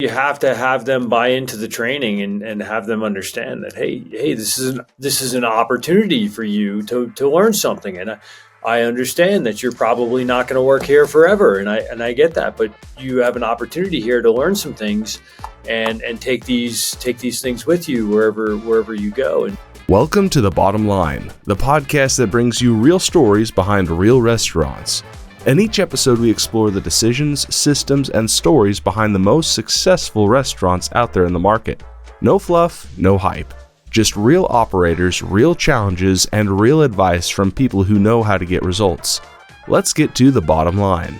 You have to have them buy into the training and have them understand that, hey, this is an opportunity for you to learn something. And I understand that you're probably not going to work here forever. And I get that, but you have an opportunity here to learn some things and take these things with you wherever you go. And welcome to The Bottom Line, the podcast that brings you real stories behind real restaurants. In each episode, we explore the decisions, systems, and stories behind the most successful restaurants out there in the market. No fluff, no hype. Just real operators, real challenges, and real advice from people who know how to get results. Let's get to the bottom line.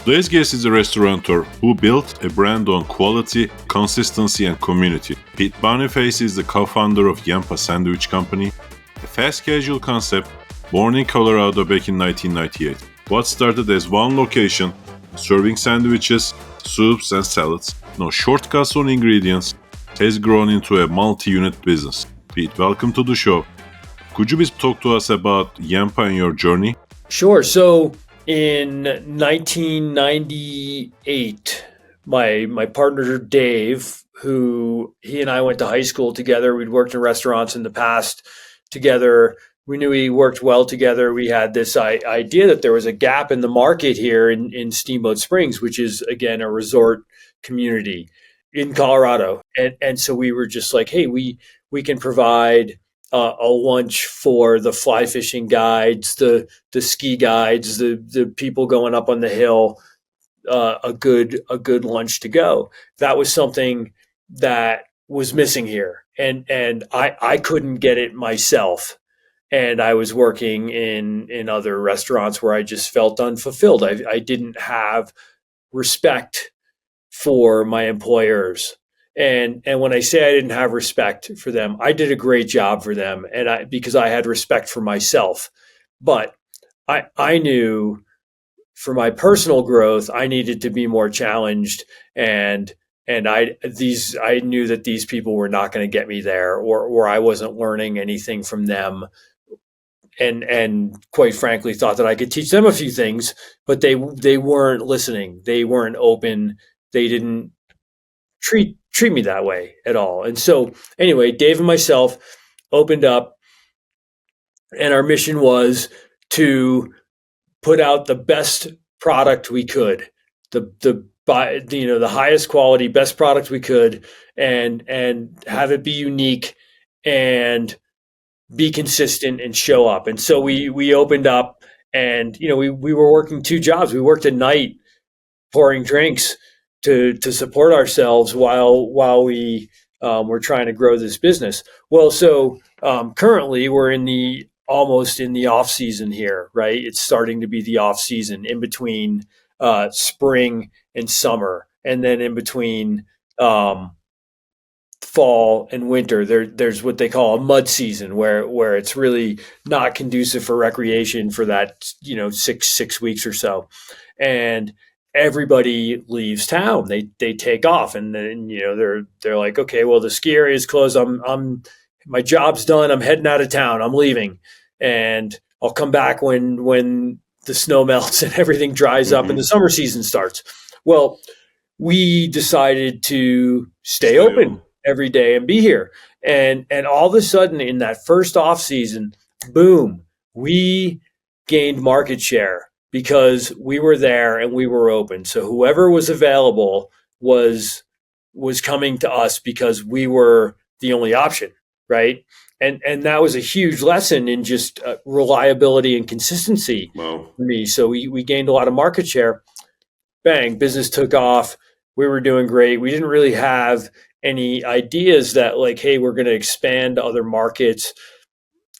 Today's guest is a restaurateur who built a brand on quality, consistency, and community. Pete Boniface is the co-founder of Yampa Sandwich Company, a fast casual concept born in Colorado back in 1998. What started as one location, serving sandwiches, soups, and salads, no shortcuts on ingredients, has grown into a multi-unit business. Pete, welcome to the show. Could you please talk to us about Yampa and your journey? Sure. So in 1998, my partner Dave, he and I went to high school together. We'd worked in restaurants in the past together. We knew we worked well together. We had this idea that there was a gap in the market here in Steamboat Springs, which is, again, a resort community in Colorado. And so we were just like, hey, we can provide a lunch for the fly fishing guides, the ski guides, the people going up on the hill, a good lunch to go. That was something that was missing here. And I couldn't get it myself. And I was working in other restaurants where I just felt unfulfilled. I didn't have respect for my employers. And when I say I didn't have respect for them, I did a great job for them, and because I had respect for myself. But I knew for my personal growth, I needed to be more challenged, and I knew that these people were not going to get me there, or I wasn't learning anything from them. And quite frankly, thought that I could teach them a few things, but they weren't listening. They weren't open. They didn't treat me that way at all. And so anyway, Dave and myself opened up, and our mission was to put out the best product we could, the highest quality, best product we could, and have it be unique and be consistent and show up. And so we opened up, and we were working two jobs. We worked at night pouring drinks to support ourselves while we were trying to grow this business. Well, so currently we're almost in the off season here, right? It's starting to be the off season in between spring and summer, and then in between fall and winter. There's what they call a mud season where it's really not conducive for recreation for that 6 weeks or so, and everybody leaves town. They take off, and then they're like, okay, well, the ski area is closed. My job's done. I'm heading out of town. I'm leaving, and I'll come back when the snow melts and everything dries up and the summer season starts. Well, we decided to stay open every day and be here. And all of a sudden in that first off season, boom, we gained market share because we were there and we were open. So whoever was available was coming to us because we were the only option, right? And that was a huge lesson in just reliability and consistency for me. So we gained a lot of market share. Bang, business took off. We were doing great. We didn't really have any ideas that like, hey, we're going to expand to other markets,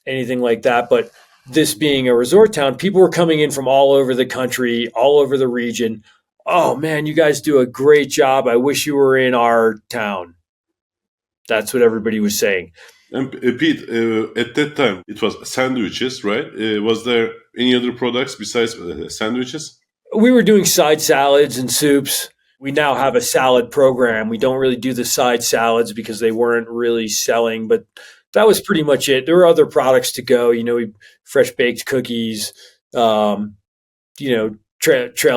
anything like that. But this being a resort town, people were coming in from all over the country, all over the region. Oh man, you guys do a great job. I wish you were in our town. That's what everybody was saying. And Pete, at that time, it was sandwiches, right? Was there any other products besides sandwiches? We were doing side salads and soups. We now have a salad program. We don't really do the side salads because they weren't really selling, but that was pretty much it. There were other products to go, fresh baked cookies, trail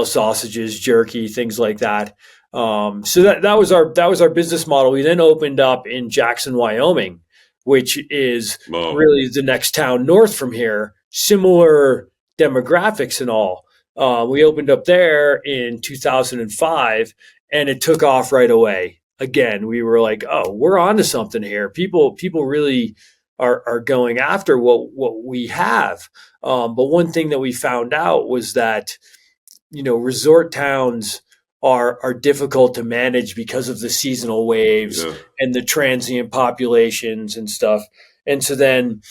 sausages, jerky, things like that. So that was our business model. We then opened up in Jackson, Wyoming, which is Wow. really the next town north from here. Similar demographics and all. We opened up there in 2005, and it took off right away. Again, we were like, "Oh, we're onto something here. People really are going after what we have." But one thing that we found out was that resort towns are difficult to manage because of the seasonal waves Yeah. and the transient populations and stuff. And so then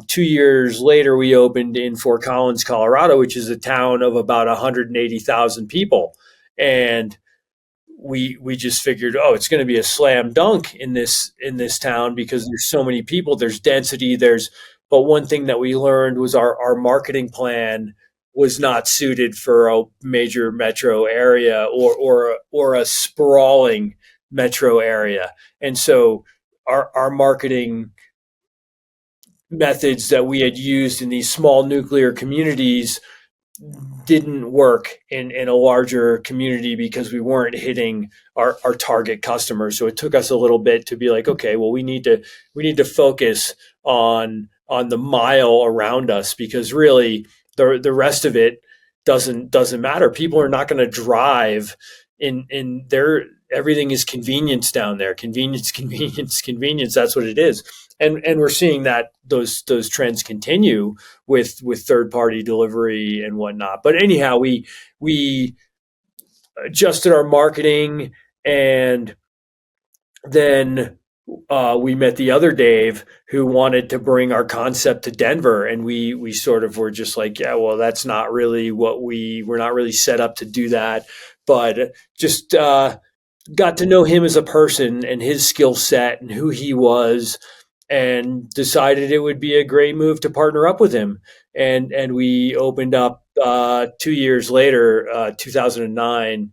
2 years later, we opened in Fort Collins, Colorado, which is a town of about 180,000 people. And we just figured, oh, it's going to be a slam dunk in this town because there's so many people, there's density, but one thing that we learned was our marketing plan was not suited for a major metro area or a sprawling metro area. And so our marketing methods that we had used in these small nuclear communities didn't work in a larger community because we weren't hitting our target customers. So it took us a little bit to be like, okay, well, we need to focus on the mile around us, because really the rest of it doesn't matter. People are not going to drive in their everything is convenience down there. Convenience, convenience, convenience. That's what it is. And we're seeing that those trends continue with third party delivery and whatnot. But anyhow, we adjusted our marketing, and then we met the other Dave who wanted to bring our concept to Denver, and we sort of were just like, yeah, well, that's not really what we're not really set up to do that, but just got to know him as a person and his skill set and who he was, and decided it would be a great move to partner up with him. And we opened up 2 years later, 2009,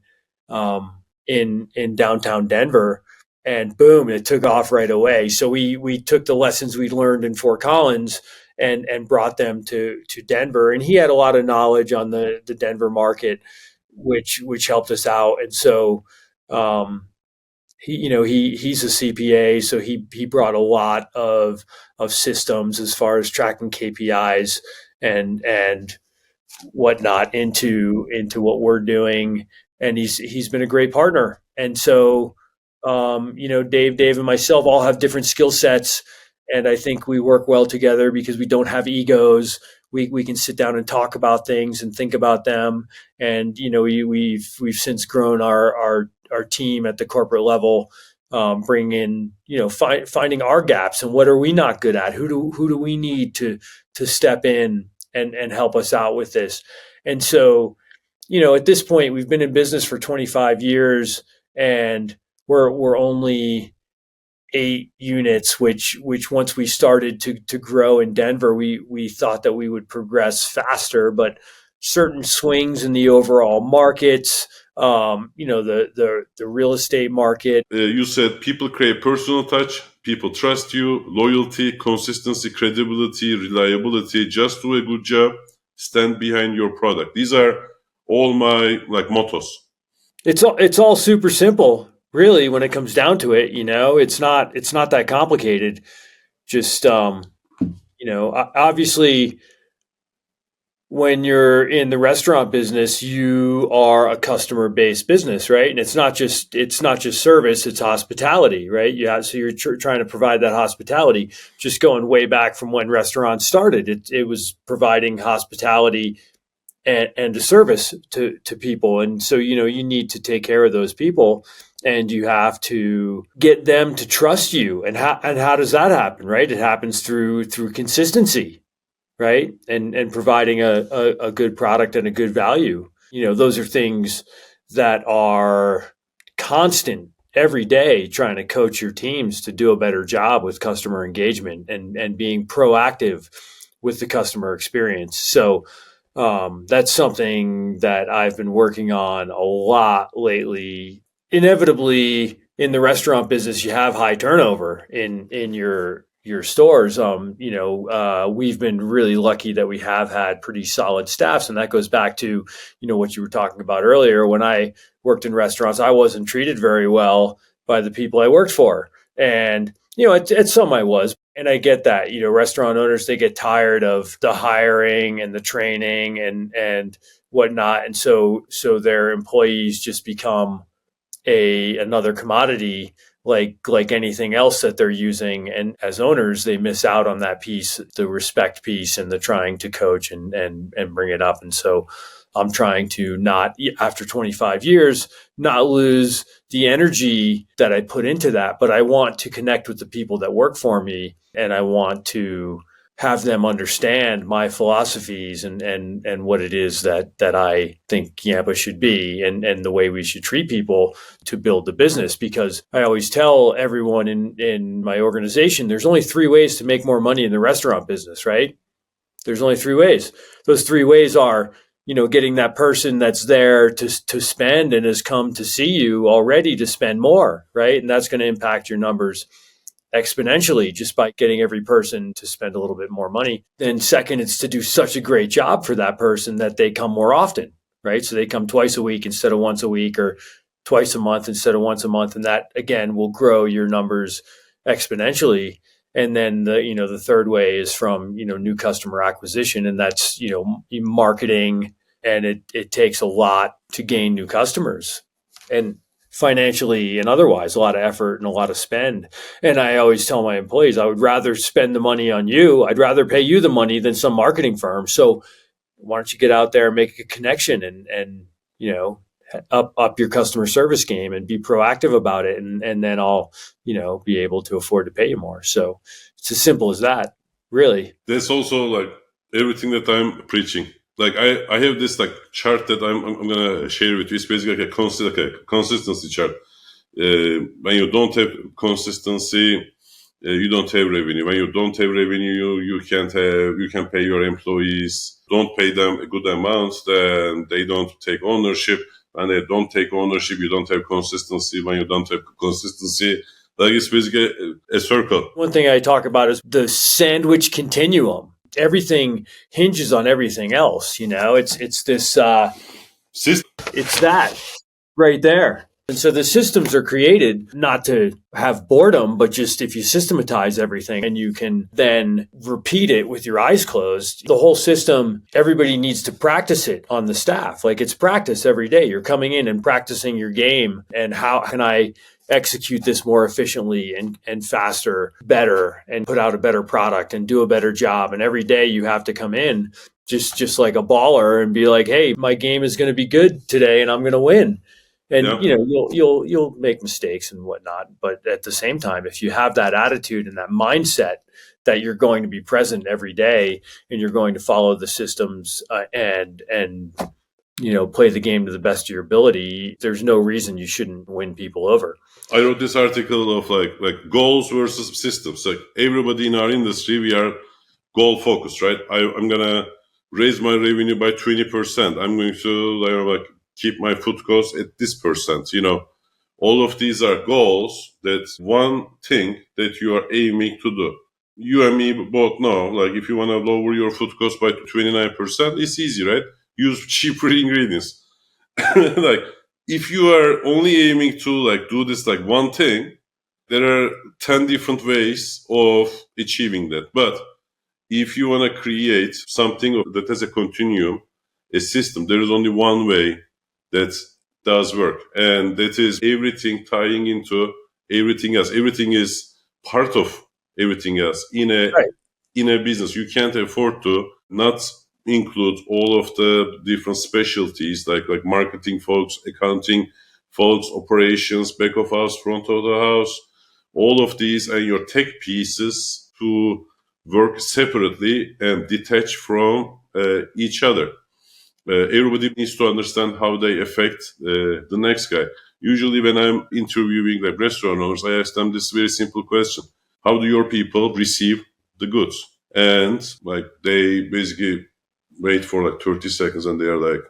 in downtown Denver, and boom, it took off right away. So we took the lessons we learned in Fort Collins and brought them to Denver. And he had a lot of knowledge on the Denver market, which helped us out. And so he's a CPA, so he brought a lot of systems as far as tracking KPIs and whatnot into what we're doing, and he's been a great partner. And so Dave and myself all have different skill sets, and I think we work well together because we don't have egos. We can sit down and talk about things and think about them, and we've since grown our team at the corporate level, bring in finding our gaps and what are we not good at, who do we need to step in and help us out with this. And so at this point we've been in business for 25 years, and we're only 8 units, which once we started to grow in Denver, we thought that we would progress faster, but certain swings in the overall markets, the real estate market. You said people crave personal touch, people trust you, loyalty, consistency, credibility, reliability, just do a good job, stand behind your product. These are all my mottos. It's all super simple, really, when it comes down to it. It's not that complicated. Just obviously, when you're in the restaurant business, you are a customer-based business, right? And it's not just service; it's hospitality, right? So you're trying to provide that hospitality. Just going way back from when restaurants started, it was providing hospitality and a service to people. And so you need to take care of those people, and you have to get them to trust you. And how does that happen, right? It happens through consistency, right? And providing a good product and a good value. Those are things that are constant every day, trying to coach your teams to do a better job with customer engagement and being proactive with the customer experience. So that's something that I've been working on a lot lately. Inevitably, in the restaurant business, you have high turnover in your your stores, we've been really lucky that we have had pretty solid staffs. And that goes back to, what you were talking about earlier. When I worked in restaurants, I wasn't treated very well by the people I worked for. And, at some I was. And I get that, restaurant owners, they get tired of the hiring and the training and whatnot. And so their employees just become another commodity like anything else that they're using. And as owners, they miss out on that piece, the respect piece and the trying to coach and bring it up. And so I'm trying to not, after 25 years, not lose the energy that I put into that, but I want to connect with the people that work for me, and I want to have them understand my philosophies and what it is that I think Yampa should be, and the way we should treat people to build the business. Because I always tell everyone in my organization, there's only 3 ways to make more money in the restaurant business, right? There's only 3 ways. Those 3 ways are, getting that person that's there to spend and has come to see you already to spend more, right? And that's going to impact your numbers exponentially just by getting every person to spend a little bit more money. Then second, it's to do such a great job for that person that they come more often, right? So they come twice a week instead of once a week, or twice a month instead of once a month. And that, again, will grow your numbers exponentially. And then the third way is from, new customer acquisition. And that's, marketing. And it takes a lot to gain new customers, and financially and otherwise, a lot of effort and a lot of spend. And I always tell my employees, I would rather spend the money on you. I'd rather pay you the money than some marketing firm. So why don't you get out there and make a connection and up your customer service game and be proactive about it. And then I'll, be able to afford to pay you more. So it's as simple as that, really. That's also like everything that I'm preaching. Like I have this like chart that I'm gonna share with you. It's basically like a consistency chart. When you don't have consistency, you don't have revenue. When you don't have revenue, you can pay your employees. Don't pay them a good amount, then they don't take ownership. When they don't take ownership, you don't have consistency. When you don't have consistency, like it's basically a circle. One thing I talk about is the sandwich continuum. Everything hinges on everything else. It's this System. It's that right there. And so the systems are created not to have boredom, but just if you systematize everything and you can then repeat it with your eyes closed, the whole system, everybody needs to practice it on the staff. Like, it's practice every day. You're coming in and practicing your game, and how can I execute this more efficiently and faster, better, and put out a better product and do a better job. And every day you have to come in just like a baller and be like, hey, my game is going to be good today and I'm going to win. And, you'll make mistakes and whatnot. But at the same time, if you have that attitude and that mindset that you're going to be present every day and you're going to follow the systems and play the game to the best of your ability, there's no reason you shouldn't win people over. I wrote this article of like goals versus systems. Like, everybody in our industry, we are goal focused, right? I'm gonna raise my revenue by 20%. I'm going to keep my food costs at this percent. All of these are goals. That's one thing that you are aiming to do. You and me both know, like, if you want to lower your food cost by 29%, it's easy, right? Use cheaper ingredients. Like, if you are only aiming to do this one thing, there are 10 different ways of achieving that. But if you want to create something that has a continuum, a system, there is only one way that does work. And that is everything tying into everything else. Everything is part of everything else. In a business, you can't afford to not include all of the different specialties like marketing folks, accounting folks, operations, back of house, front of the house, all of these, and your tech pieces to work separately and detach from each other. Everybody needs to understand how they affect the next guy. Usually when I'm interviewing restaurant owners, I ask them this very simple question: how do your people receive the goods? And they basically wait for 30 seconds and they are like,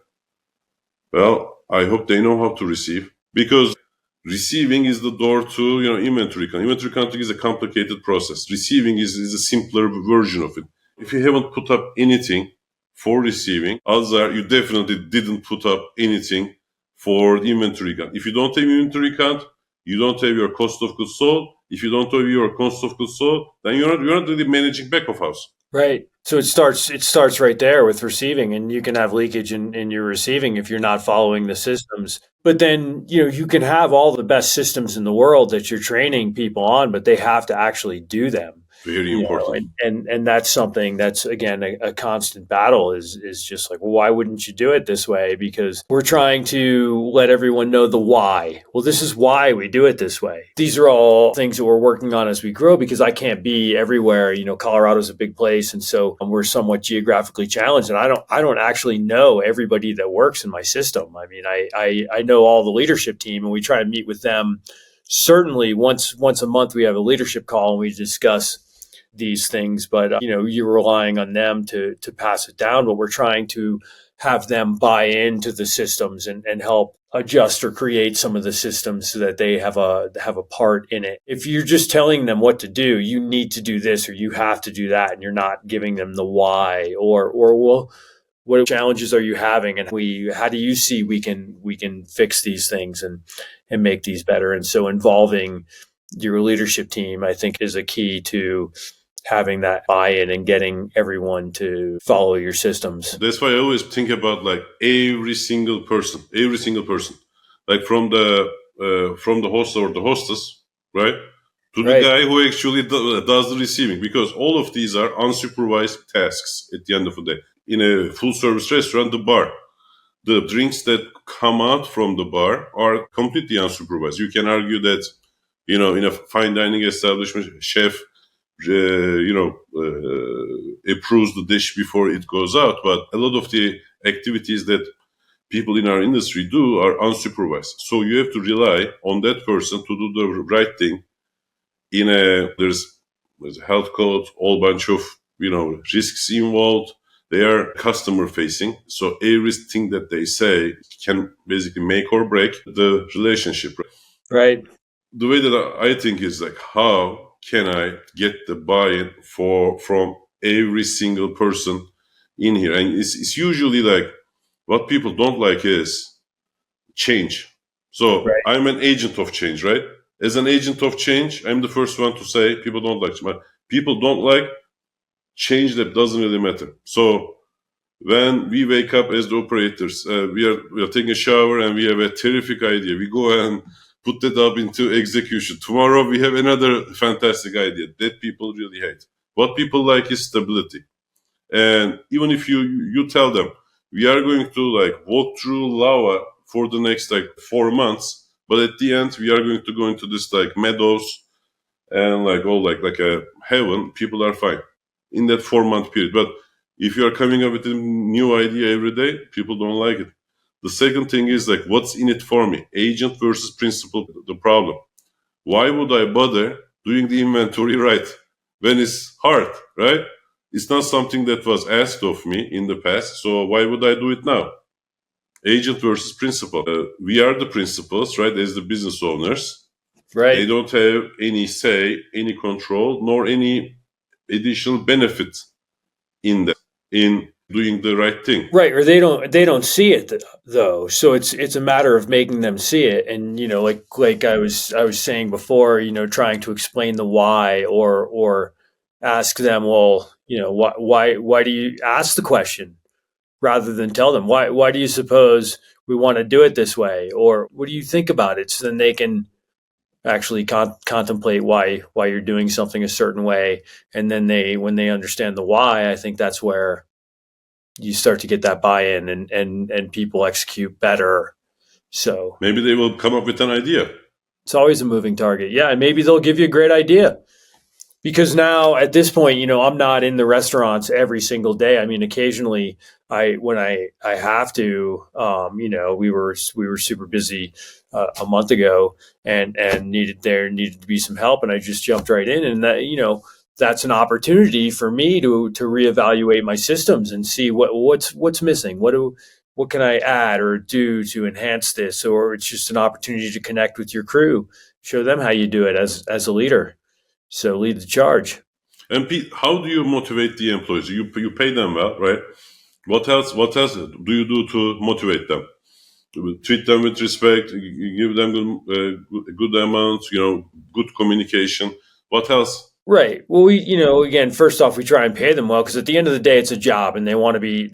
well, I hope they know how to receive. Because Receiving is the door to inventory counting. Inventory counting is a complicated process. Receiving is a simpler version of it. If you haven't put up anything for receiving, odds are you definitely didn't put up anything for the inventory count. If you don't have inventory count, you don't have your cost of goods sold. If you don't have your cost of goods sold, then you're not really managing back of house. Right. So it starts right there with receiving, and you can have leakage in your receiving if you're not following the systems. But then, you can have all the best systems in the world that you're training people on, but they have to actually do them. Very important. And that's something that's, again, a constant battle is just like, well, why wouldn't you do it this way? Because we're trying to let everyone know the why. Well, this is why we do it this way. These are all things that we're working on as we grow, because I can't be everywhere. Colorado's a big place, and so we're somewhat geographically challenged, and I don't actually know everybody that works in my system. I mean, I know all the leadership team, and we try to meet with them. Certainly once a month we have a leadership call and we discuss these things, but you're relying on them to pass it down, but we're trying to have them buy into the systems and help adjust or create some of the systems so that they have a part in it. If you're just telling them what to do, you need to do this or you have to do that, and you're not giving them the why, or well, what challenges are you having, and how do you see we can fix these things and make these better? And so involving your leadership team, I think, is a key to having that buy-in and getting everyone to follow your systems. That's why I always think about like every single person, like from the host or the hostess, right, to the guy who actually does the receiving, because all of these are unsupervised tasks at the end of the day. In a full-service restaurant, the drinks that come out from the bar are completely unsupervised. You can argue that, in a fine dining establishment, chef approves the dish before it goes out. But a lot of the activities that people in our industry do are unsupervised. So you have to rely on that person to do the right thing. There's a health code, all bunch of risks involved. They are customer facing, so everything that they say can basically make or break the relationship. Right. The way that I think is like, how can I get the buy-in from every single person in here? And it's usually like, what people don't like is change. So right. I'm an agent of change, right? As an agent of change, I'm the first one to say people don't like change. People don't like change that doesn't really matter. So when we wake up as the operators, we are taking a shower and we have a terrific idea. We go and put that up into execution. Tomorrow we have another fantastic idea that people really hate. What people like is stability. And even if you tell them, we are going to like walk through lava for the next like 4 months, but at the end we are going to go into this like meadows and like all like a heaven, people are fine in that 4-month period. But if you are coming up with a new idea every day, people don't like it. The second thing is like, what's in it for me? Agent versus principal, the problem. Why would I bother doing the inventory right when it's hard, right? It's not something that was asked of me in the past, so why would I do it now? Agent versus principal. We are the principals, right, as the business owners. Right. They don't have any say, any control, nor any additional benefit in that, in doing the right thing. Right. Or they don't see it though. So it's a matter of making them see it. And, like I was saying before, trying to explain the why, or ask them, well, why do you ask the question rather than tell them why do you suppose we want to do it this way? Or what do you think about it? So then they can actually contemplate why you're doing something a certain way. And then when they understand the why, I think that's where you start to get that buy-in and people execute better. So maybe they will come up with an idea. It's always a moving target. Yeah. And maybe they'll give you a great idea, because now at this point, I'm not in the restaurants every single day. I mean, occasionally when I have to, we were super busy a month ago and needed to be some help. And I just jumped right in, and that, that's an opportunity for me to reevaluate my systems and see what's missing. What do what can I add or do to enhance this? Or it's just an opportunity to connect with your crew, show them how you do it as a leader. So lead the charge. And Pete, how do you motivate the employees? You pay them well, right? What else do you do to motivate them? Treat them with respect, give them good amount, good communication. What else? Right. Well, again, first off, we try and pay them well because at the end of the day, it's a job, and they want to be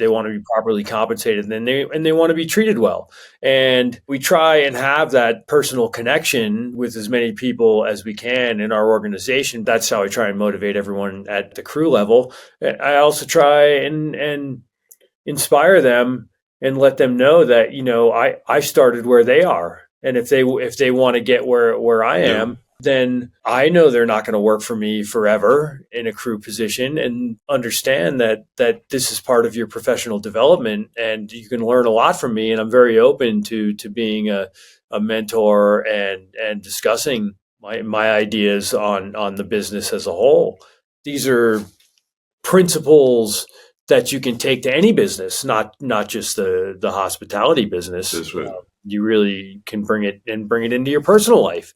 properly compensated, and they want to be treated well. And we try and have that personal connection with as many people as we can in our organization. That's how I try and motivate everyone at the crew level. I also try and inspire them and let them know that I started where they are, and if they want to get where I am. Yeah. Then I know they're not going to work for me forever in a crew position, and understand that this is part of your professional development, and you can learn a lot from me. And I'm very open to being a mentor and discussing my ideas on the business as a whole. These are principles that you can take to any business, not just the hospitality business. That's right. You really can bring it into your personal life.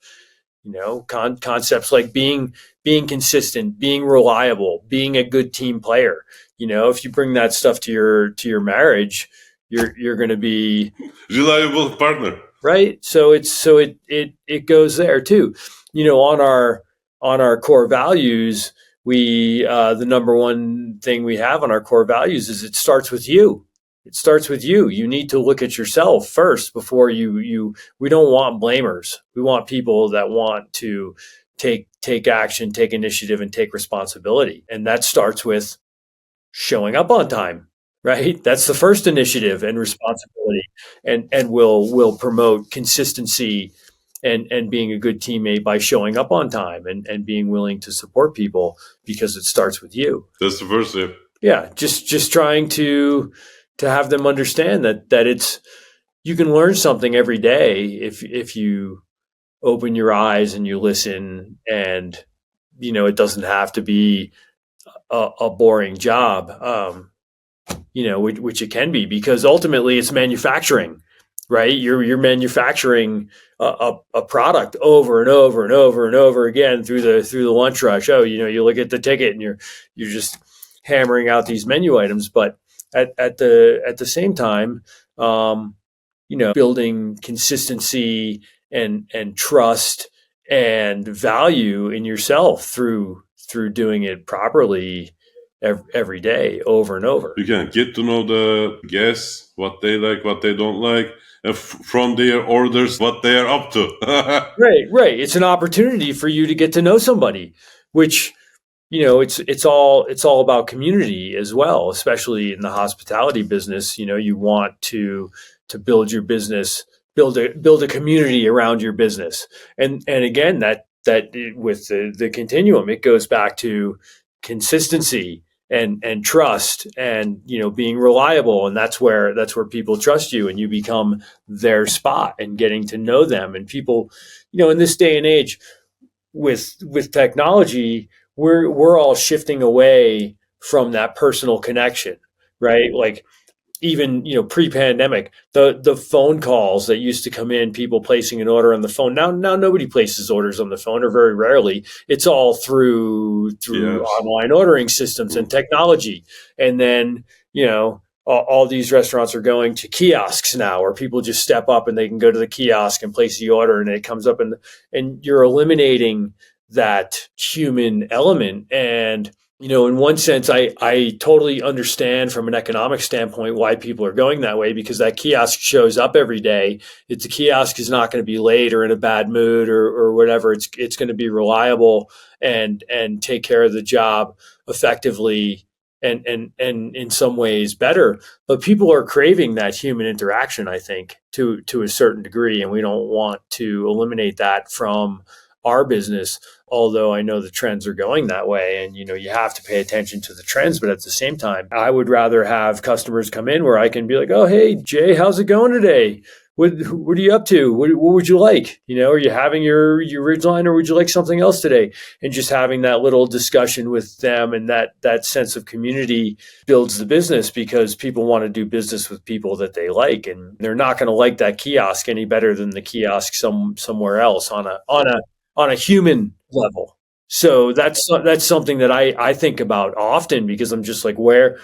Concepts like being consistent, being reliable, being a good team player. If you bring that stuff to your marriage, you're going to be reliable partner, right? So it goes there too. On our core values, we the number one thing we have on our core values is it starts with you. It starts with you. You need to look at yourself first before we don't want blamers. We want people that want to take action, take initiative, and take responsibility. And that starts with showing up on time, right? That's the first initiative and responsibility. And we'll promote consistency and being a good teammate by showing up on time and being willing to support people, because it starts with you. That's the first step. Yeah. Just trying to have them understand that it's, you can learn something every day if you open your eyes and you listen, and it doesn't have to be a boring job, which it can be, because ultimately it's manufacturing, right? You're manufacturing a product over and over and over and over again through the lunch rush. You look at the ticket and you're just hammering out these menu items, but at the same time, building consistency and trust and value in yourself through doing it properly every day, over and over. You can get to know the guests, what they like, what they don't like, and from their orders, what they are up to. Right. It's an opportunity for you to get to know somebody, which, it's all about community as well, especially in the hospitality business. You want to build your business, build a community around your business. And again, that with the continuum, it goes back to consistency and trust and, being reliable. And that's where people trust you, and you become their spot, and getting to know them. And people, in this day and age with technology, we're all shifting away from that personal connection, right? Like, even pre-pandemic, the phone calls that used to come in, people placing an order on the phone. Now nobody places orders on the phone, or very rarely. It's all through Yes. online ordering systems and technology. And then all these restaurants are going to kiosks now, where people just step up and they can go to the kiosk and place the order, and it comes up, and you're eliminating that human element. And in one sense, I totally understand from an economic standpoint why people are going that way, because that kiosk shows up every day. The kiosk is not going to be late or in a bad mood or whatever. It's going to be reliable and take care of the job effectively and in some ways better. But people are craving that human interaction, I think, to a certain degree, and we don't want to eliminate that from our business, although I know the trends are going that way, and you have to pay attention to the trends. But at the same time, I would rather have customers come in where I can be like, "Oh, hey, Jay, how's it going today? what are you up to? What would you like? Are you having your Ridgeline, or would you like something else today? And just having that little discussion with them, and that sense of community builds the business, because people want to do business with people that they like, and they're not going to like that kiosk any better than the kiosk somewhere else on a human level. So that's something that I think about often, because I'm just like, where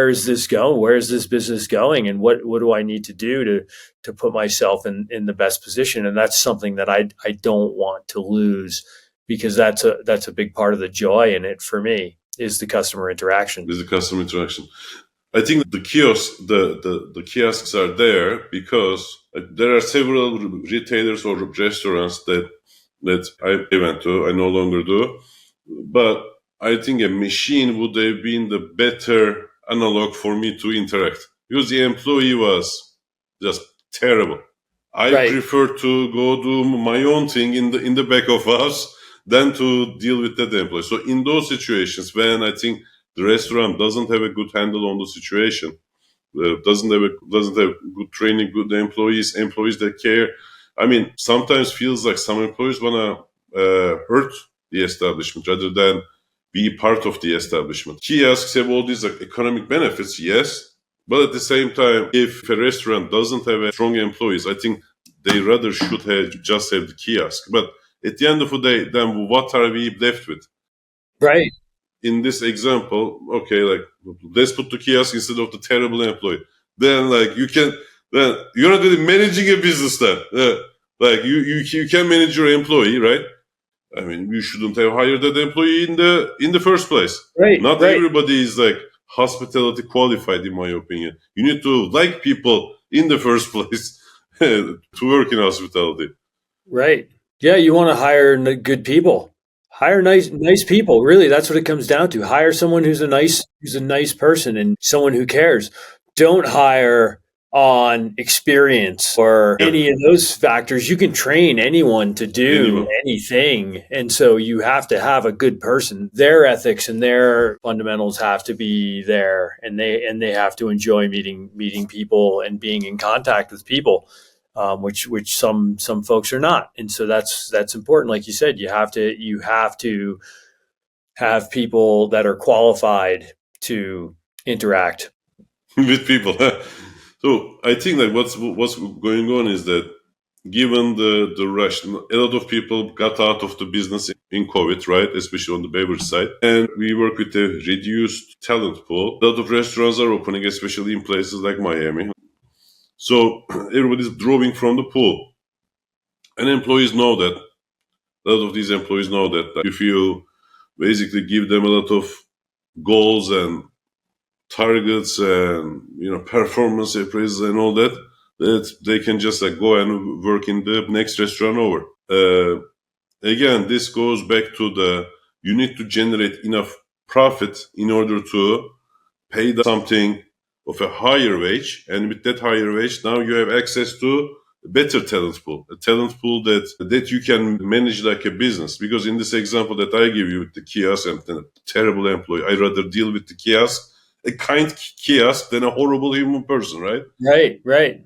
is this going? Where is this business going? And what do I need to do to put myself in the best position? And that's something that I don't want to lose, because that's a big part of the joy in it for me, is the customer interaction. Is the customer interaction. I think the the kiosks are there because there are several retailers or restaurants that I went to. I no longer do, but I think a machine would have been the better analog for me to interact, because the employee was just terrible. I Right. prefer to go do my own thing in the back of house than to deal with that employee. So in those situations, when I think the restaurant doesn't have a good handle on the situation, doesn't have good training, good employees that care. I mean, sometimes feels like some employees wanna hurt the establishment rather than be part of the establishment. Kiosks have all these like economic benefits, yes, but at the same time, if a restaurant doesn't have a strong employees, I think they rather should have just have the kiosk. But at the end of the day, then what are we left with? Right. In this example, okay, like let's put the kiosk instead of the terrible employee. Then like then you're not really managing a business then. Like you can manage your employee, right? I mean, you shouldn't have hired that employee in the first place. Right. Not Right. everybody is like hospitality qualified, in my opinion. You need to like people in the first place to work in hospitality. Right. Yeah, you want to hire good people. Hire nice people. Really, that's what it comes down to. Hire someone who's a nice person, and someone who cares. Don't hire on experience or Yeah. any of those factors. You can train anyone to do Anyone. anything. And so you have to have a good person. Their ethics and their fundamentals have to be there, and they have to enjoy meeting people and being in contact with people. Which some folks are not, and so that's important. Like you said, you have to have people that are qualified to interact with people. So I think that what's going on is that given the rush, a lot of people got out of the business in COVID, right? Especially on the beverage side, and we work with a reduced talent pool. A lot of restaurants are opening, especially in places like Miami. So everybody's drawing from the pool, and employees know that. A lot of these employees know that if you basically give them a lot of goals and targets and performance appraisals and all that they can just like go and work in the next restaurant over. Again, this goes back to the you need to generate enough profit in order to pay something of a higher wage, and with that higher wage now you have access to a better talent pool, a talent pool that you can manage like a business. Because in this example that I give you with the kiosk and a terrible employee, I'd rather deal with the kiosk, a kind kiosk, than a horrible human person, right? Right.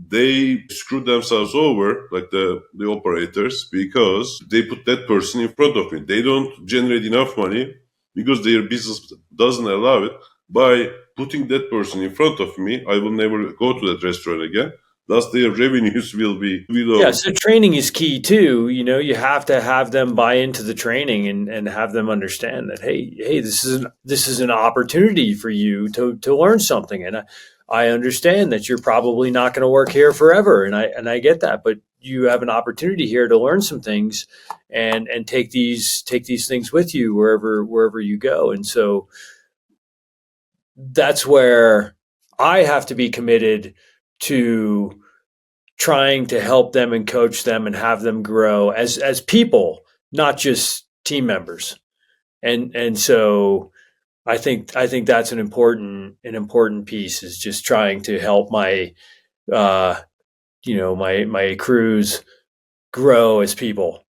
They screw themselves over, like the operators, because they put that person in front of me. They don't generate enough money because their business doesn't allow it. By putting that person in front of me, I will never go to that restaurant again. Thus, their revenues will be low. Yeah, so training is key too. You have to have them buy into the training and have them understand that hey, this is an opportunity for you to learn something. And I understand that you're probably not going to work here forever, and I get that, but you have an opportunity here to learn some things and take these things with you wherever you go. And so that's where I have to be committed to trying to help them and coach them and have them grow as people, not just team members. And so I think that's an important piece, is just trying to help my my crews grow as people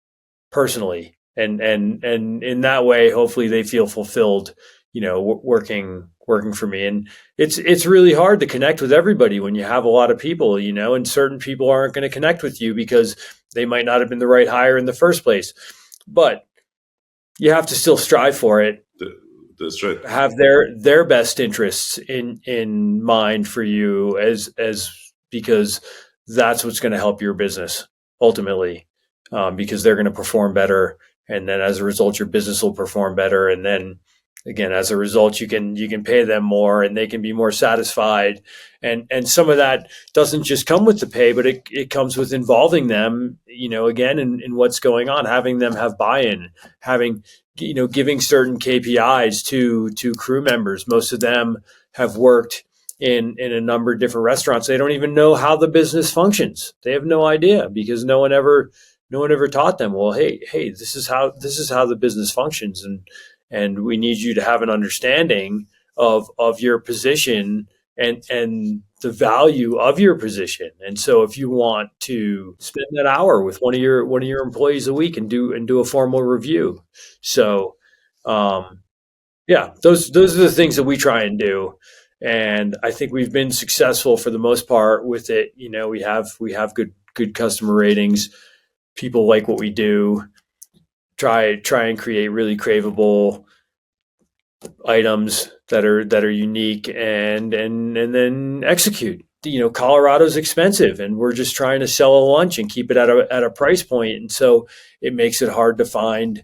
personally, and in that way hopefully they feel fulfilled working for me. And it's really hard to connect with everybody when you have a lot of people, and certain people aren't going to connect with you because they might not have been the right hire in the first place. But you have to still strive for it. That's right. Have their best interests in mind for you, as because that's what's going to help your business ultimately, because they're going to perform better, and then as a result, your business will perform better, and then again, as a result, you can pay them more, and they can be more satisfied, and some of that doesn't just come with the pay, but it comes with involving them, again, in what's going on, having them have buy-in, having giving certain KPIs to crew members. Most of them have worked in a number of different restaurants. They don't even know how the business functions. They have no idea because no one ever taught them. Well, hey, this is how the business functions, and we need you to have an understanding of your position and the value of your position. And so if you want to spend that hour with one of your employees a week and do a formal review. So yeah, those are the things that we try and do. And I think we've been successful for the most part with it. We have good customer ratings. People like what we do. Try and create really craveable items that are unique and then execute. Colorado's expensive, and we're just trying to sell a lunch and keep it at a price point, and so it makes it hard to find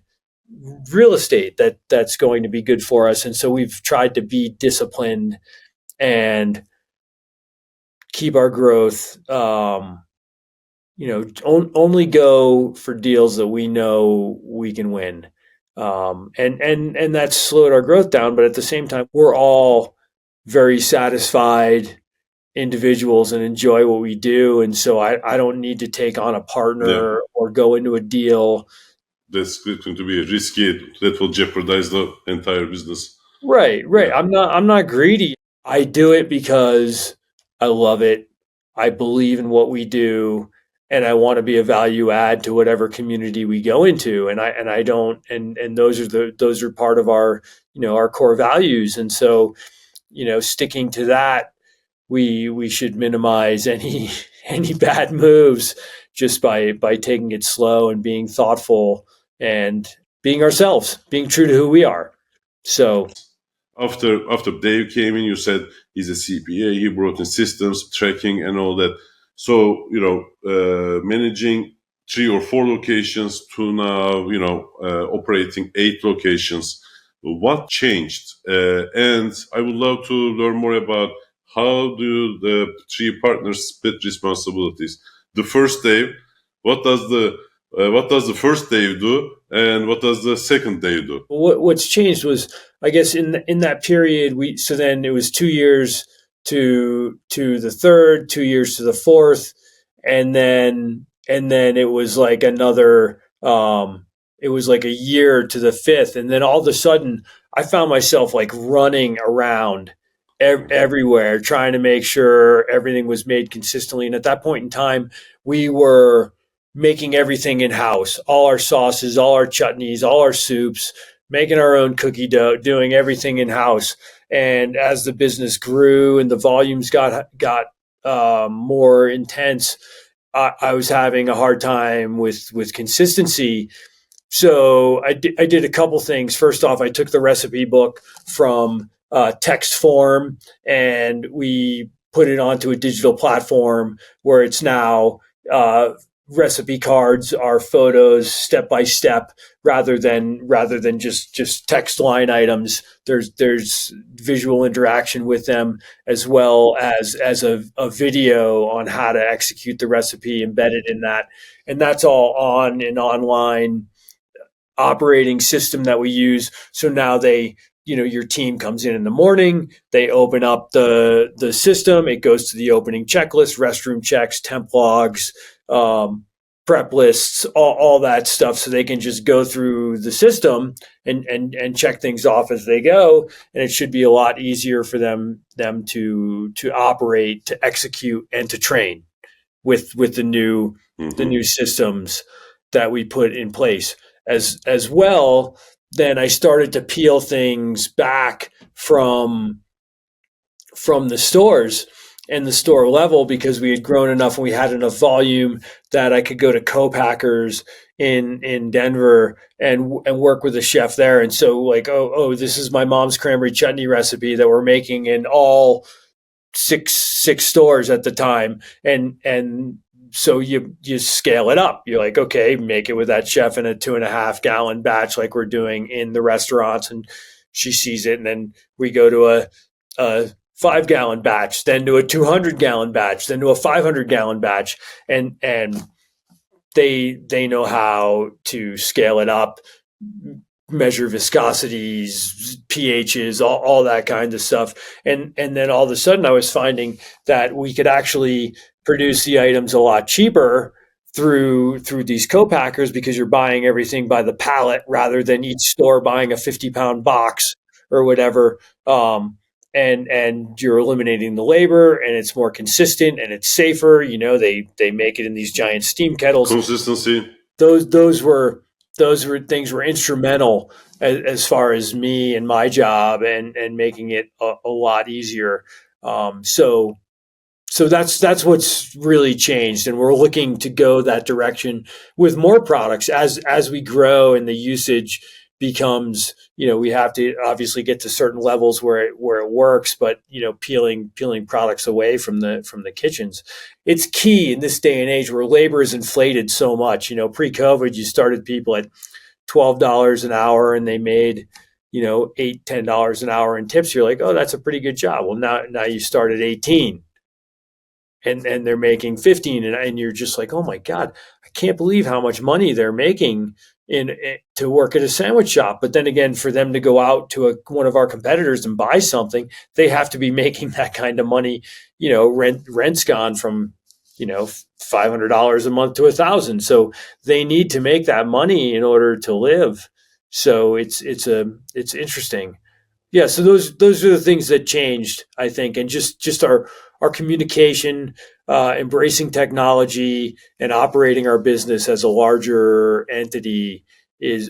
real estate that's going to be good for us. And so we've tried to be disciplined and keep our growth. Only go for deals that we know we can win. And that's slowed our growth down. But at the same time, we're all very satisfied individuals and enjoy what we do. And so I don't need to take on a partner or go into a deal that's going to be risky, that will jeopardize the entire business. Right. Yeah. I'm not greedy. I do it because I love it. I believe in what we do, and I want to be a value add to whatever community we go into. And I don't, and those are part of our, our core values. And so, sticking to that, we should minimize any bad moves just by taking it slow and being thoughtful and being ourselves, being true to who we are. So after Dave came in, you said he's a CPA, he brought in systems, tracking and all that. So, managing 3 or 4 locations to now, operating 8 locations. What changed? And I would love to learn more about how do the 3 partners split responsibilities. The first Dave, what does the first Dave do, and what does the second Dave do? What's changed was, I guess, in that period, then it was 2 years to the third, 2 years to the fourth, and then it was like another, it was like a year to the fifth, and then all of a sudden, I found myself like running around everywhere, trying to make sure everything was made consistently. And at that point in time, we were making everything in house, all our sauces, all our chutneys, all our soups, making our own cookie dough, doing everything in house. And as the business grew and the volumes got more intense, I was having a hard time with consistency. So I did a couple things. First off, I took the recipe book from text form and we put it onto a digital platform where it's now recipe cards are photos step by step rather than just text line items. There's visual interaction with them as well as a video on how to execute the recipe embedded in that. And that's all on an online operating system that we use. So now your team comes in the morning, they open up the system, it goes to the opening checklist, restroom checks, temp logs, prep lists, all that stuff. So they can just go through the system and check things off as they go. And it should be a lot easier for them to operate, to execute, and to train with the new systems that we put in place. As well, then I started to peel things back from the stores and the store level, because we had grown enough and we had enough volume that I could go to co-packers in Denver and work with a chef there. And so, like, this is my mom's cranberry chutney recipe that we're making in all six stores at the time. And so you scale it up. You're like, okay, make it with that chef in a 2.5 gallon batch like we're doing in the restaurants, and she sees it. And then we go to a 5 gallon batch, then to a 200 gallon batch, then to a 500 gallon batch. And they know how to scale it up, measure viscosities, pHs, all that kind of stuff. And then all of a sudden I was finding that we could actually produce the items a lot cheaper through these co-packers, because you're buying everything by the pallet rather than each store buying a 50-pound box or whatever. And you're eliminating the labor, and it's more consistent and it's safer. They make it in these giant steam kettles. Consistency. Those were things were instrumental as far as me and my job, and making it a lot easier. So that's what's really changed, and we're looking to go that direction with more products as we grow and the usage becomes. We have to obviously get to certain levels where it works, but peeling products away from the kitchens, it's key in this day and age where labor is inflated so much. Pre-COVID, you started people at $12 an hour and they made $8-10 an hour in tips. You're like, oh, that's a pretty good job. Well, now you start at 18 and they're making 15, and you're just like, oh my God, I can't believe how much money they're making to work at a sandwich shop. But then again, for them to go out to one of our competitors and buy something, they have to be making that kind of money. Rent's gone from $500 a month to $1,000, so they need to make that money in order to live. So it's interesting. Yeah, so those are the things that changed, I think, and just our communication, embracing technology, and operating our business as a larger entity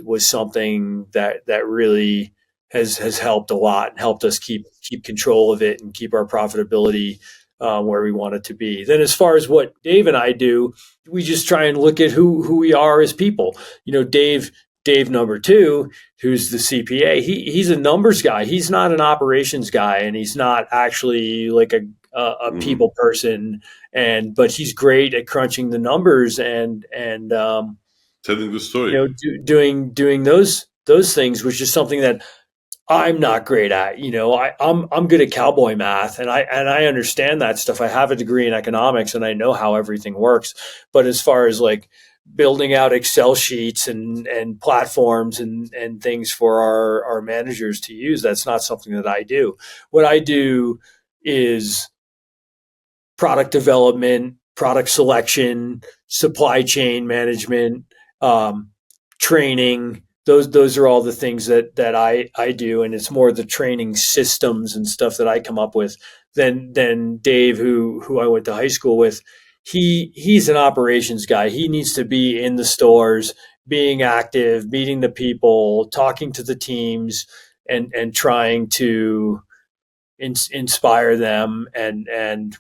was something that really has helped a lot and helped us keep control of it and keep our profitability where we want it to be. Then, as far as what Dave and I do, we just try and look at who we are as people. Dave number two, who's the CPA, he's a numbers guy. He's not an operations guy, and he's not actually like a people person. But he's great at crunching the numbers and telling the story. Doing those things, which is something that I'm not great at. I'm good at cowboy math, and I understand that stuff. I have a degree in economics, and I know how everything works. But as far as like building out Excel sheets and platforms and things for our managers to use, that's not something that I do. What I do is product development, product selection, supply chain management, training. Those are all the things that I do, and it's more the training systems and stuff that I come up with than Dave, who I went to high school with. He's an operations guy. He needs to be in the stores, being active, meeting the people, talking to the teams, and trying to inspire them and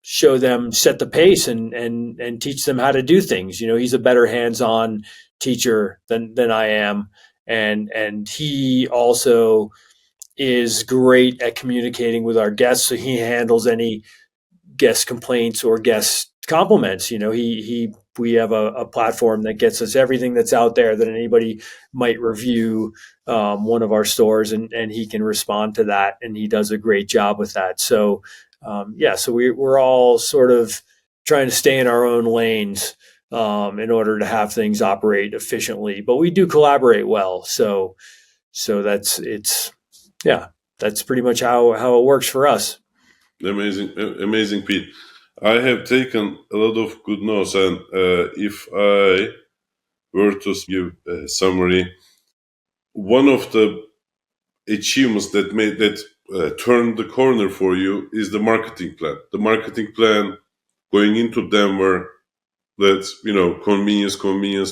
show them, set the pace, and teach them how to do things. He's a better hands-on teacher than I am, and he also is great at communicating with our guests. So he handles any guest complaints or guest compliments. We have a platform that gets us everything that's out there that anybody might review one of our stores, and he can respond to that, and he does a great job with that. So so we're all sort of trying to stay in our own lanes in order to have things operate efficiently, but we do collaborate well. So that's pretty much how it works for us. Amazing, Pete. I have taken a lot of good notes, and if I were to give a summary, one of the achievements that turned the corner for you is the marketing plan. The marketing plan going into Denver, convenience,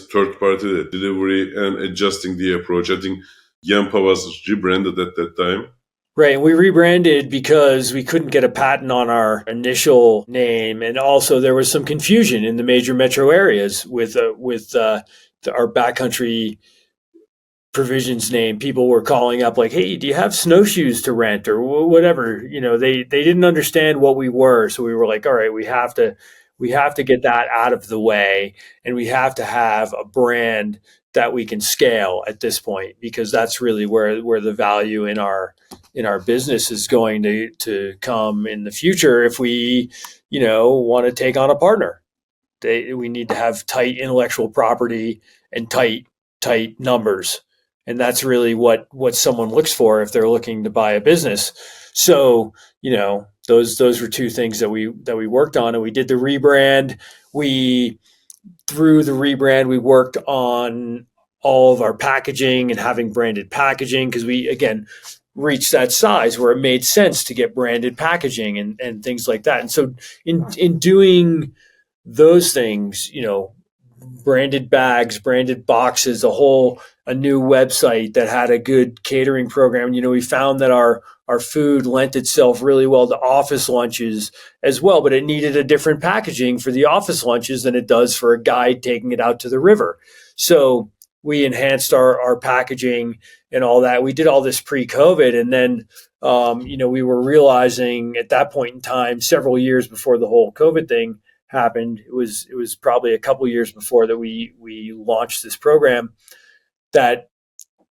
third party delivery, and adjusting the approach. I think Yampa was rebranded at that time. Right. And we rebranded because we couldn't get a patent on our initial name. And also there was some confusion in the major metro areas our backcountry provisions name. People were calling up like, "Hey, do you have snowshoes to rent or whatever?" They didn't understand what we were. So we were like, all right, we have to get that out of the way, and we have to have a brand that we can scale at this point, because that's really where the value in our business is going to come in the future. If we, want to take on a partner, we need to have tight intellectual property and tight numbers, and that's really what someone looks for if they're looking to buy a business. So those were two things that we worked on, and we did the rebrand. Through the rebrand, we worked on all of our packaging and having branded packaging, because we again reached that size where it made sense to get branded packaging and things like that. And so in doing those things, branded bags, branded boxes, a new website that had a good catering program. We found that our food lent itself really well to office lunches as well, but it needed a different packaging for the office lunches than it does for a guide taking it out to the river. So we enhanced our packaging and all that. We did all this pre-COVID, and then we were realizing at that point in time, several years before the whole COVID thing happened, it was probably a couple years before that we launched this program, that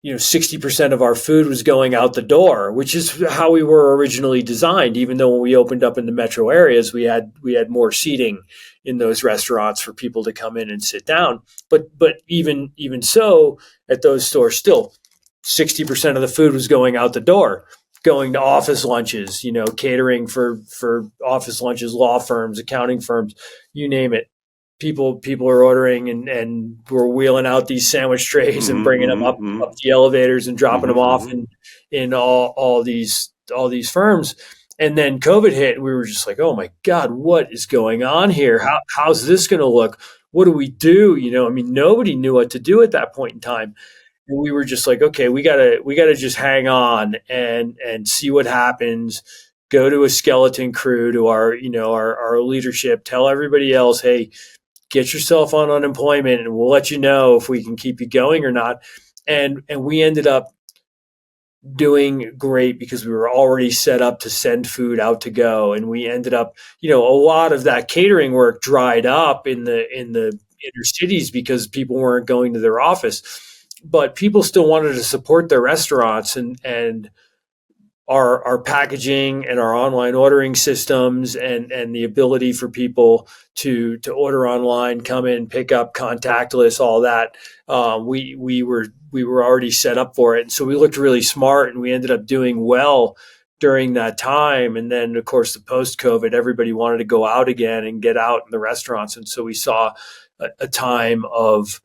60% of our food was going out the door, which is how we were originally designed. Even though when we opened up in the metro areas, we had more seating in those restaurants for people to come in and sit down. But even so, at those stores, still 60% of the food was going out the door, going to office lunches, catering for office lunches, law firms, accounting firms, you name it. People are ordering, and we're wheeling out these sandwich trays and bringing them up the elevators and dropping them off in all these firms. And then COVID hit, and we were just like, oh my God, what is going on here? How's this going to look? What do we do? Nobody knew what to do at that point in time. And we were just like, okay, we gotta just hang on and see what happens. Go to a skeleton crew, to our leadership, tell everybody else, hey, get yourself on unemployment and we'll let you know if we can keep you going or not. And we ended up doing great because we were already set up to send food out to go. And we ended up, a lot of that catering work dried up in the inner cities because people weren't going to their office. But people still wanted to support their restaurants, and our packaging and our online ordering systems and the ability for people to order online, come in, pick up, contactless, all that. We were already set up for it. And so we looked really smart, and we ended up doing well during that time. And then, of course, the post-COVID, everybody wanted to go out again and get out in the restaurants. And so we saw a time of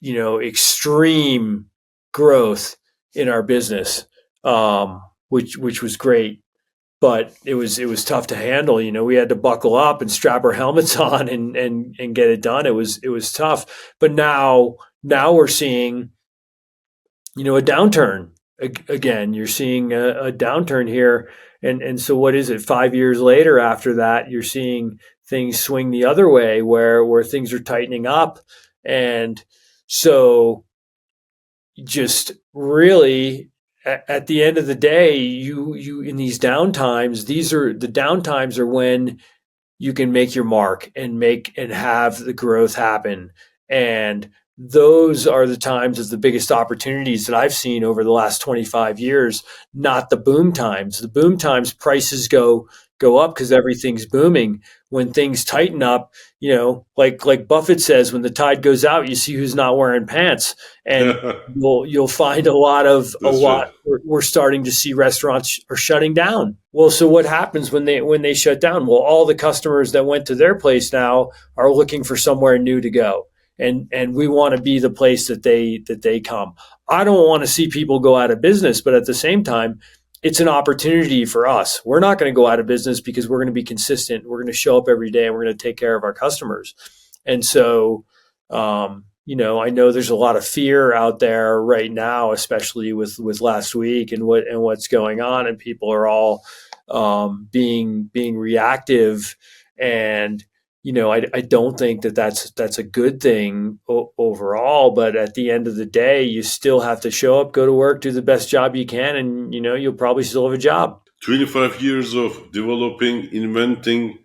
extreme growth in our business, which was great, but it was tough to handle. We had to buckle up and strap our helmets on and get it done. It was tough, but now we're seeing, a downturn again. You're seeing a downturn here, and so what is it? 5 years later, after that, you're seeing things swing the other way, where things are tightening up. And so just really at the end of the day, you in these downtimes, the downtimes are when you can make your mark and have the growth happen. And those are the times of the biggest opportunities that I've seen over the last 25 years, not the boom times. The boom times, prices go up because everything's booming. When things tighten up, like Buffett says, when the tide goes out, you see who's not wearing pants, and you'll find we're starting to see restaurants are shutting down. Well, so what happens when they shut down? Well, all the customers that went to their place now are looking for somewhere new to go. And we want to be the place that they come. I don't want to see people go out of business, but at the same time, it's an opportunity for us. We're not going to go out of business because we're going to be consistent. We're going to show up every day, and we're going to take care of our customers. And so, I know there's a lot of fear out there right now, especially with last week and what's going on, and people are all being reactive. And I don't think that's a good thing overall. But at the end of the day, you still have to show up, go to work, do the best job you can, and you'll probably still have a job. 25 years of developing, inventing,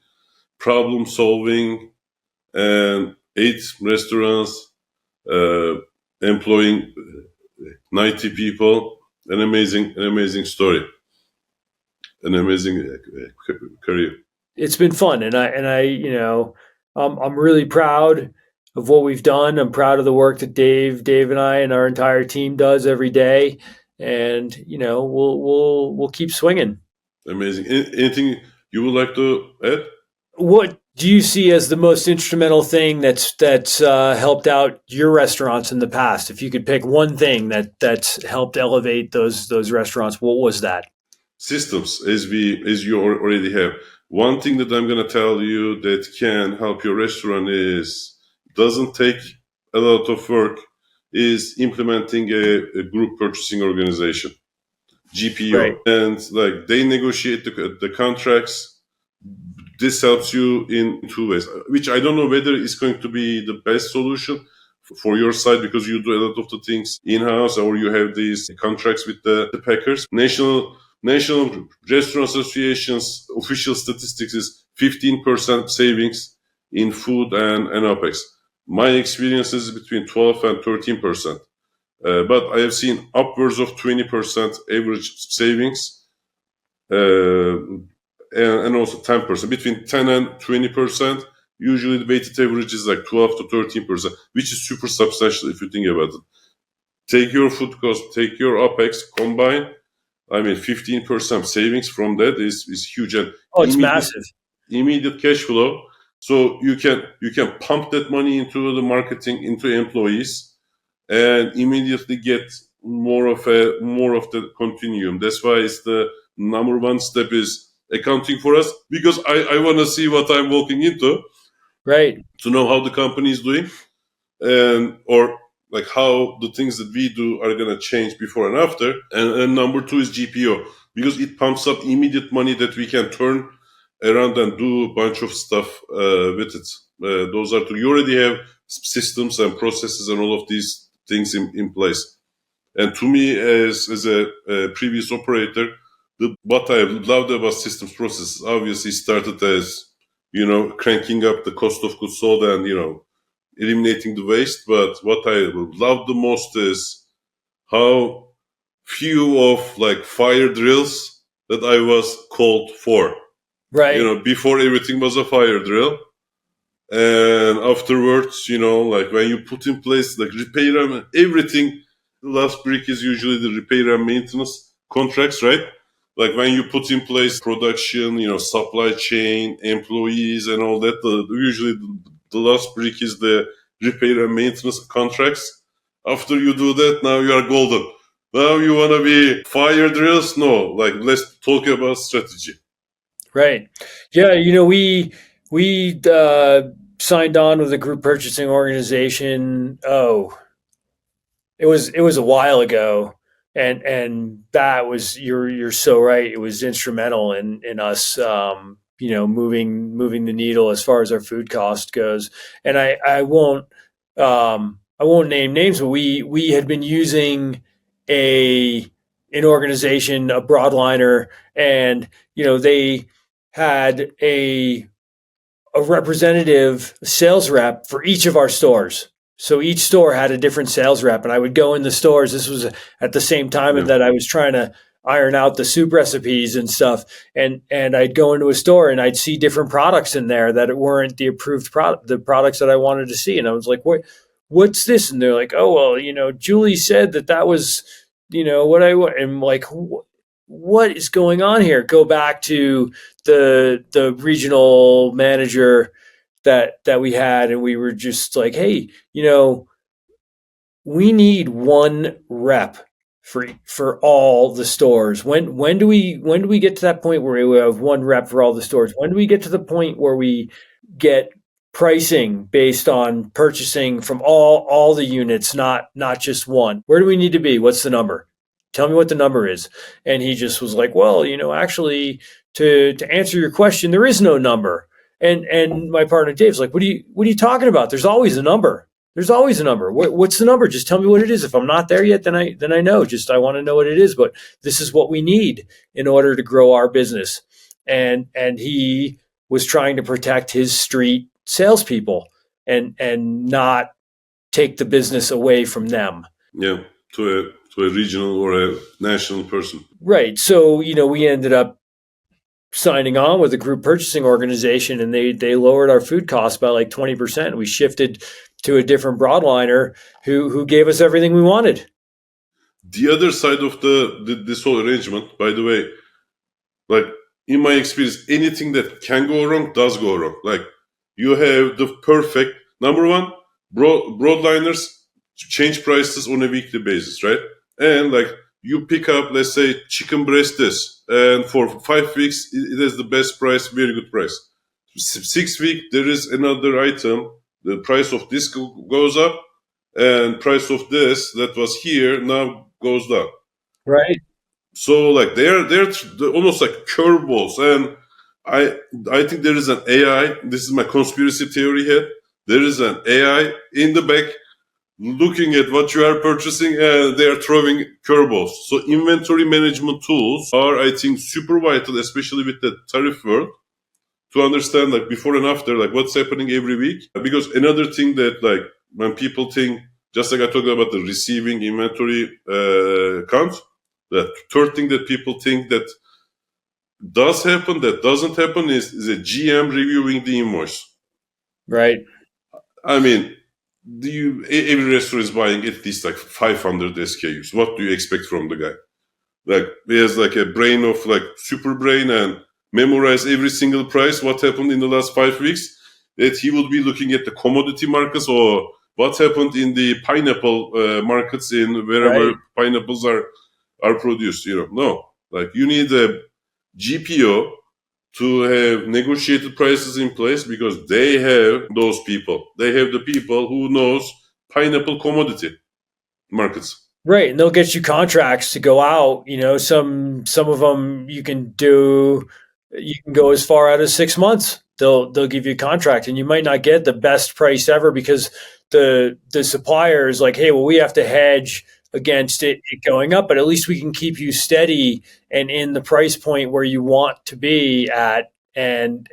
problem solving, and 8 restaurants, uh, employing 90 people. An amazing story, an amazing career. It's been fun, and I'm really proud of what we've done. I'm proud of the work that Dave and I and our entire team does every day, and we'll keep swinging. Amazing. Anything you would like to add? What do you see as the most instrumental thing that's helped out your restaurants in the past? If you could pick one thing that's helped elevate those restaurants, what was that? Systems, as you already have. One thing that I'm going to tell you that can help your restaurant is doesn't take a lot of work is implementing a group purchasing organization, GPO, Right. and like they negotiate the contracts. This helps you in 2 ways, which I don't know whether it's going to be the best solution for your side because you do a lot of the things in-house or you have these contracts with the packers. National Restaurant Association's official statistics is 15% savings in food and OPEX. My experience is between 12 and 13%. But I have seen upwards of 20% average savings. And also 10%, between 10 and 20%. Usually the weighted average is like 12 to 13%, which is super substantial if you think about it. Take your food cost, take your OPEX, combine. 15% savings from that is huge and It's massive. immediate cash flow. So you can pump that money into the marketing, into employees, and immediately get more of the continuum. That's why it's the number one step is accounting for us because I want to see what I'm walking into, Right. to know how the company is doing, and or like how the things that we do are gonna change before and after. And number two is GPO because it pumps up immediate money that we can turn around and do a bunch of stuff with it. Those are two. You already have systems and processes and all of these things in place. And to me, as a previous operator, what I loved about systems processes obviously started as, cranking up the cost of goods sold and, eliminating the waste. But what I love the most is how few of like fire drills that I was called for. Right. Before everything was a fire drill. And afterwards, like when you put in place like repair and everything, the last brick is usually the repair and maintenance contracts, right? Like when you put in place production, supply chain, employees and all that, usually the last brick is the repair and maintenance contracts. After you do that, now you are golden. Now you want to be fire drills? No, like let's talk about strategy. Right. Yeah. We signed on with a group purchasing organization. Oh, it was a while ago, and that was you're so right. It was instrumental in us moving the needle as far as our food cost goes. And I won't name names, but we had been using a an organization, a broadliner, and they had a representative sales rep for each of our stores. So each store had a different sales rep, and I would go in the stores. This was at the same time Yeah. that I was trying to iron out the soup recipes and stuff. And I'd go into a store and I'd see different products in there that weren't the approved product, the products that I wanted to see. And I was like, what's this? And they're like, oh, well, Julie said that was, what I want. And I'm like, what is going on here? Go back to the regional manager that we had, and we were just like, hey, we need one rep for all the stores. When do we get to that point where we have one rep for all the stores? When do we get to the point where we get pricing based on purchasing from all the units, not just one. Where do we need to be? What's the number? Tell me what the number is. And he just was like, well, actually, to answer your question, there is no number. And my partner Dave's like, what are you talking about? There's always a number. There's always a number. What's the number? Just tell me what it is. If I'm not there yet, then I know. Just I want to know what it is. But this is what we need in order to grow our business. And he was trying to protect his street salespeople and not take the business away from them. Yeah, to a regional or a national person. Right. So we ended up signing on with a group purchasing organization, and they lowered our food costs by like 20%. We shifted to a different broadliner who gave us everything we wanted. The other side of this whole arrangement, by the way, like in my experience, anything that can go wrong does go wrong. Like you have the perfect number one, broadliners change prices on a weekly basis, right? And like you pick up, let's say, chicken breast this, and for 5 weeks it is the best price, very good price. 6 weeks there is another item, the price of this goes up, and price of this that was here now goes down. Right. So like they're almost like curveballs, and I think there is an AI. This is my conspiracy theory head. There is an AI in the back looking at what you are purchasing, and they are throwing curveballs. So inventory management tools are, I think, super vital, especially with the tariff world, to understand like before and after, like what's happening every week. Because another thing that like when people think, just like I talked about the receiving inventory count, the third thing that people think that does happen, that doesn't happen is a GM reviewing the invoice. Right. I mean, every restaurant is buying at least like 500 SKUs. What do you expect from the guy? Like he has like a brain of like super brain and memorize every single price. What happened in the last 5 weeks? That he will be looking at the commodity markets or what happened in the pineapple markets in wherever pineapples are produced. No, like you need a GPO to have negotiated prices in place because they have those people. They have the people who knows pineapple commodity markets. Right. And they'll get you contracts to go out. Some of them you can go as far out as 6 months. They'll give you a contract, and you might not get the best price ever because the supplier is like, hey, well, we have to hedge against it going up, but at least we can keep you steady and in the price point where you want to be at, and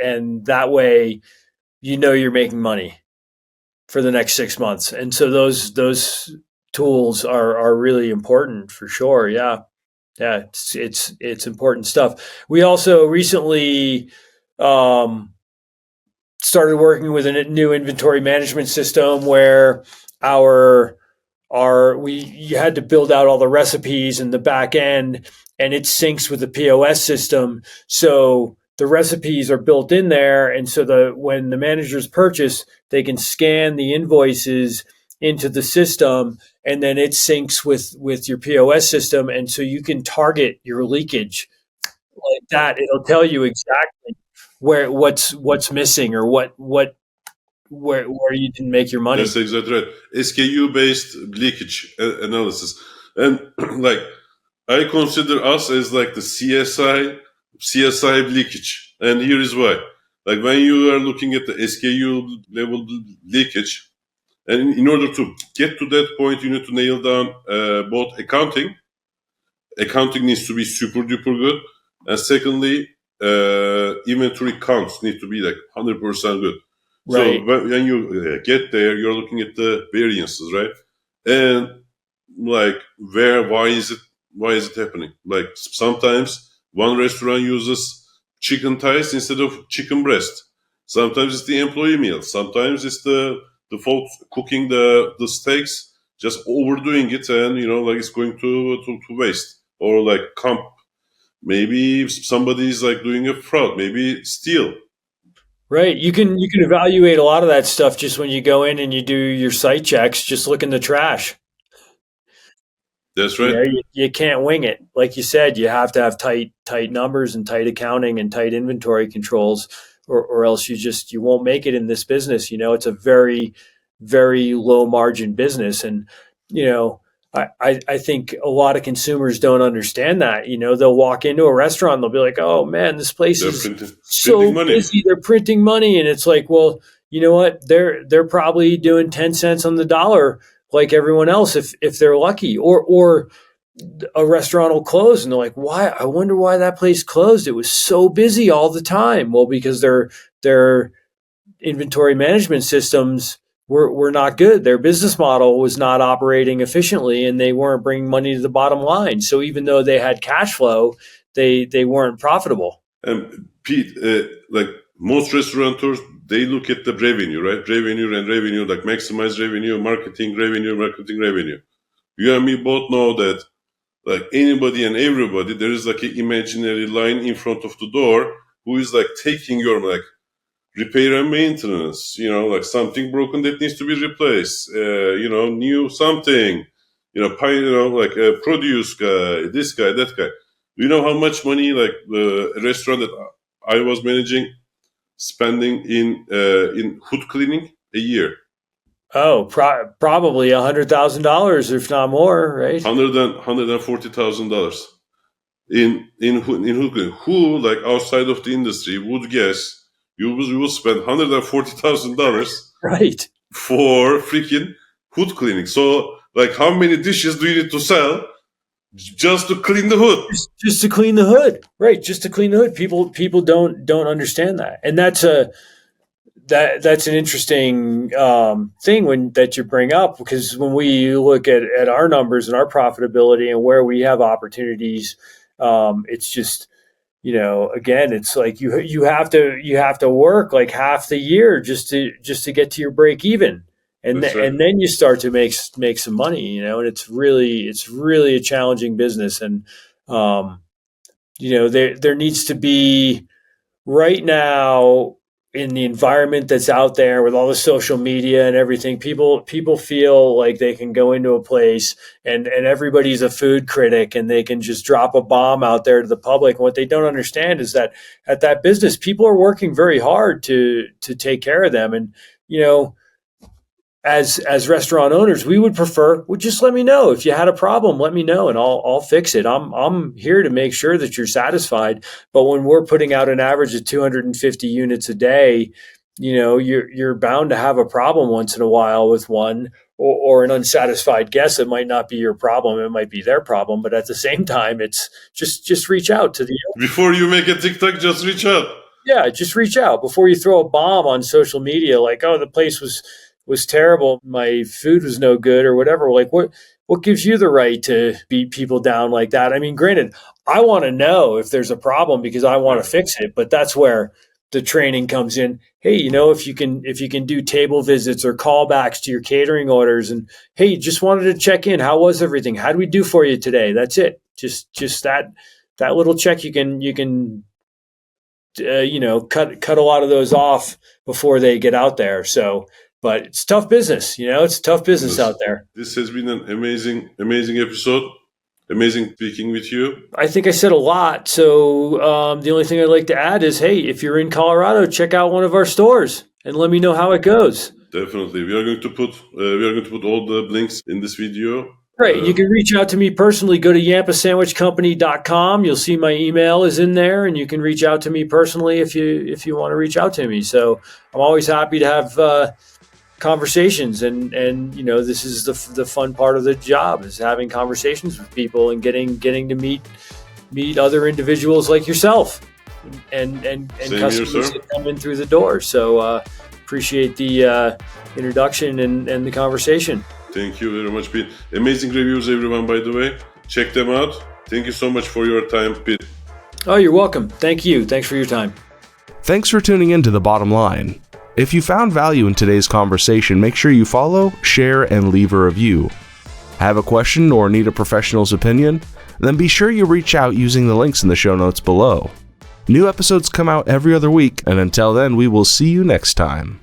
that way you're making money for the next 6 months. And so those tools are really important for sure. Yeah, it's important stuff. We also recently started working with a new inventory management system where you had to build out all the recipes in the back end, and it syncs with the POS system. So the recipes are built in there, and so when the managers purchase, they can scan the invoices into the system, and then it syncs with your POS system, and so you can target your leakage like that. It'll tell you exactly what's missing or where you didn't make your money. That's exactly right. SKU based leakage analysis, and like I consider us as like the CSI leakage, and here is why. Like when you are looking at the SKU level leakage, and in order to get to that point, you need to nail down both accounting. Accounting needs to be super duper good, and secondly, inventory counts need to be like 100% good. Right. So when you get there, you're looking at the variances, right? And like why is it happening? Like sometimes one restaurant uses chicken thighs instead of chicken breast. Sometimes it's the employee meal. Sometimes it's the folks cooking the steaks, just overdoing it, and like it's going to waste. Or like comp, maybe somebody's like doing a fraud, maybe steal. Right. You can evaluate a lot of that stuff just when you go in and you do your site checks. Just look in the trash. That's right. You can't wing it. Like you said, you have to have tight numbers and tight accounting and tight inventory controls, or else you won't make it in this business. It's a very, very low margin business. And, I think a lot of consumers don't understand that. They'll walk into a restaurant and they'll be like, oh man, this place is so busy. They're printing money. And it's like, well, you know what? They're probably doing 10 cents on the dollar like everyone else if they're lucky. Or a restaurant will close and they're like, why? I wonder why that place closed. It was so busy all the time. Well, because their inventory management systems were not good. Their business model was not operating efficiently, and they weren't bringing money to the bottom line. So even though they had cash flow, they weren't profitable. And Pete, like most restaurateurs, they look at the revenue, right? Revenue, like maximize revenue, marketing revenue. You and me both know that, like anybody and everybody, there is like an imaginary line in front of the door who is like taking your like repair and maintenance, like something broken that needs to be replaced, new something, like a produce guy, this guy, that guy. Do you know how much money like the restaurant that I was managing spending in hood cleaning a year? Oh, probably $100,000, if not more, right? $140,000 in hood cleaning. Who, like outside of the industry, would guess you will spend $140,000 right for freaking hood cleaning? So, like, how many dishes do you need to sell just to clean the hood? Just to clean the hood, right? Just to clean the hood. People don't understand that, and that's an interesting thing that you bring up, because when we look at our numbers and our profitability and where we have opportunities, it's just, again, it's like you have to work like half the year just to get to your break even, and and then you start to make some money, and it's really a challenging business, and there needs to be, right now, in the environment that's out there with all the social media and everything, people feel like they can go into a place and everybody's a food critic and they can just drop a bomb out there to the public. And what they don't understand is that at that business, people are working very hard to take care of them. And, as restaurant owners, we would prefer, just let me know. If you had a problem, let me know and I'll fix it. I'm here to make sure that you're satisfied. But when we're putting out an average of 250 units a day, you're bound to have a problem once in a while with one or an unsatisfied guest. It might not be your problem. It might be their problem. But at the same time, it's just reach out to the... Before you make a TikTok, just reach out. Yeah, just reach out before you throw a bomb on social media like, oh, the place was terrible, my food was no good, or whatever. Like, what gives you the right to beat people down like that? I mean, granted, I want to know if there's a problem because I want to fix it, but that's where the training comes in. Hey, if you can do table visits or callbacks to your catering orders, and hey, just wanted to check in. How was everything? How do we do for you today? That's it. Just that little check. You can cut a lot of those off before they get out there. So. But it's tough business, it's tough business out there. This has been an amazing episode. Amazing speaking with you. I think I said a lot. So the only thing I'd like to add is, hey, if you're in Colorado, check out one of our stores and let me know how it goes. Definitely. We are going to put all the links in this video. Right. You can reach out to me personally. Go to yampasandwichcompany.com. You'll see my email is in there, and you can reach out to me personally if you want to reach out to me. So I'm always happy to have conversations, and this is the fun part of the job, is having conversations with people and getting to meet other individuals like yourself and customers that come in through the door. So appreciate the introduction and the conversation. Thank you very much, Pete. Amazing reviews, everyone, by the way. Check them out. Thank you so much for your time, Pete. Oh, you're welcome. Thank you. Thanks for your time. Thanks for tuning in to The Bottom Line. If you found value in today's conversation, make sure you follow, share, and leave a review. Have a question or need a professional's opinion? Then be sure you reach out using the links in the show notes below. New episodes come out every other week, and until then, we will see you next time.